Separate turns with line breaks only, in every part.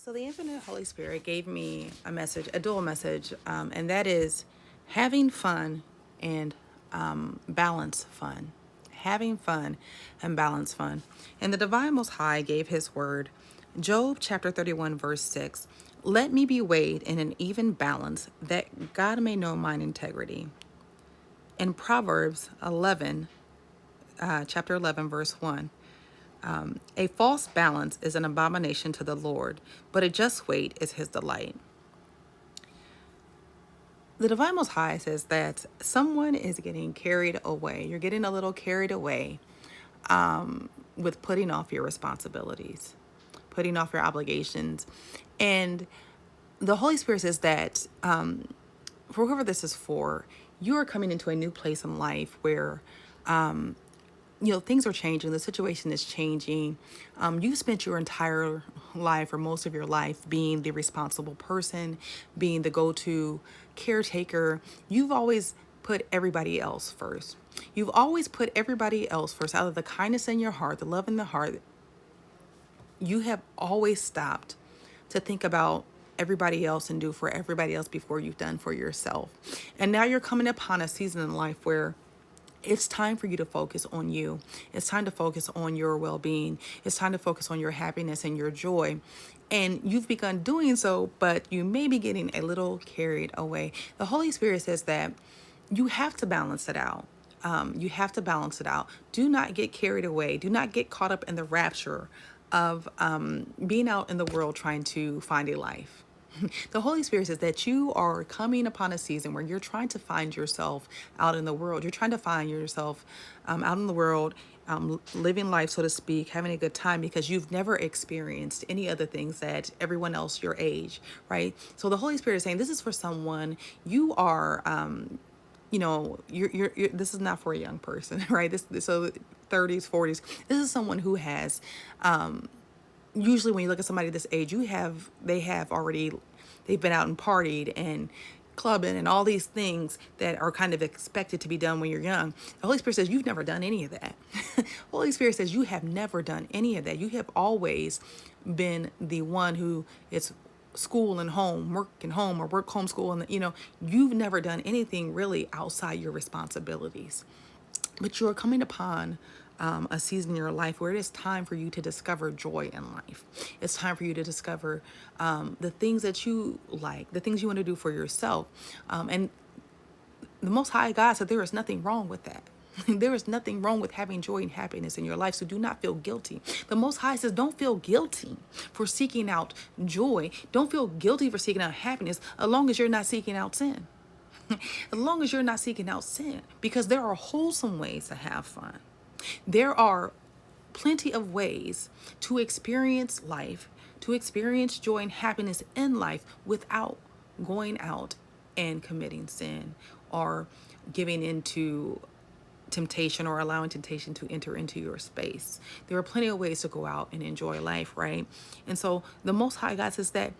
So the Infinite Holy Spirit gave me a message, a dual message, and that is having fun and balance fun. Having fun and balance fun. And the Divine Most High gave his word, Job chapter 31, verse 6. Let me be weighed in an even balance, that God may know mine integrity. In Proverbs 11, chapter 11, verse 1. A false balance is an abomination to the Lord, but a just weight is his delight. The Divine Most High says that someone is getting carried away. You're getting a little carried away with putting off your responsibilities, putting off your obligations. And the Holy Spirit says that for whoever this is for, you are coming into a new place in life where things are changing. The situation is changing. You spent your entire life, or most of your life, being the responsible person, being the go-to caretaker. You've always put everybody else first. You've always put everybody else first. Out of the kindness in your heart, the love in the heart, you have always stopped to think about everybody else and do for everybody else before you've done for yourself. And now you're coming upon a season in life where it's time for you to focus on you. It's time to focus on your well-being. It's time to focus on your happiness and your joy. And you've begun doing so, but you may be getting a little carried away. The Holy Spirit says that you have to balance it out. You have to balance it out. Do not get carried away. Do not get caught up in the rapture of being out in the world trying to find a life. The Holy Spirit says that you are coming upon a season where you're trying to find yourself out in the world. You're trying to find yourself out in the world, living life, so to speak, having a good time, because you've never experienced any other things that everyone else your age, right? So the Holy Spirit is saying this is for someone. You are you're this is not for a young person, right? So 30s, 40s. This is someone who has usually when you look at somebody this age, they've been out and partied and clubbing and all these things that are kind of expected to be done when you're young. The Holy Spirit says you've never done any of that. Holy Spirit says you have never done any of that. You have always been the one who is school and home, work and home, or work, home, school, and you've never done anything really outside your responsibilities. But you're coming upon a season in your life where it is time for you to discover joy in life. It's time for you to discover the things that you like, the things you want to do for yourself. And the Most High God said there is nothing wrong with that. There is nothing wrong with having joy and happiness in your life, so do not feel guilty. The Most High says don't feel guilty for seeking out joy. Don't feel guilty for seeking out happiness as long as you're not seeking out sin. As long as you're not seeking out sin, because there are wholesome ways to have fun. There are plenty of ways to experience life, to experience joy and happiness in life without going out and committing sin or giving into temptation or allowing temptation to enter into your space. There are plenty of ways to go out and enjoy life, right? And so the Most High God says that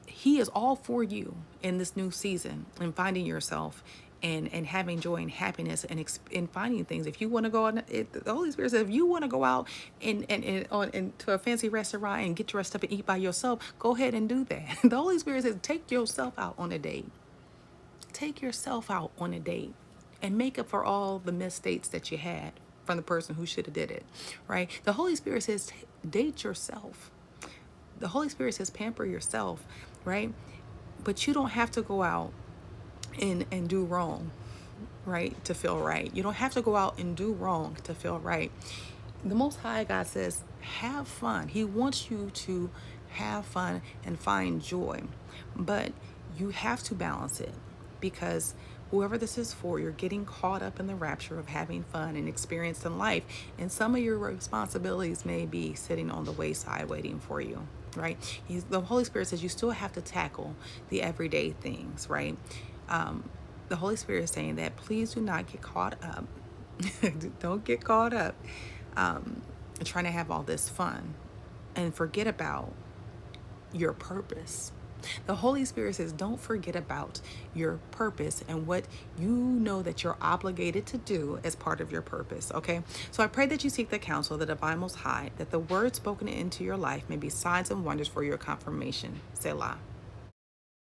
He is all for you in this new season and finding yourself and having joy and happiness and finding things. If you want to go out, the Holy Spirit says, if you want to go out and to a fancy restaurant and get dressed up and eat by yourself, go ahead and do that. The Holy Spirit says, take yourself out on a date. Take yourself out on a date and make up for all the mistakes that you had from the person who should have did it, right? The Holy Spirit says, date yourself. The Holy Spirit says, pamper yourself, right? But you don't have to go out and do wrong, right, to feel right. You don't have to go out and do wrong to feel right. The Most High God says, have fun. He wants you to have fun and find joy. But you have to balance it, because whoever this is for, you're getting caught up in the rapture of having fun and experience in life. And some of your responsibilities may be sitting on the wayside waiting for you, right? The Holy Spirit says you still have to tackle the everyday things, right? The Holy Spirit is saying that please do not get caught up. Don't get caught up trying to have all this fun and forget about your purpose. The Holy Spirit says, don't forget about your purpose and what you know that you're obligated to do as part of your purpose, okay? So I pray that you seek the counsel of the divine Most High, that the words spoken into your life may be signs and wonders for your confirmation. Selah.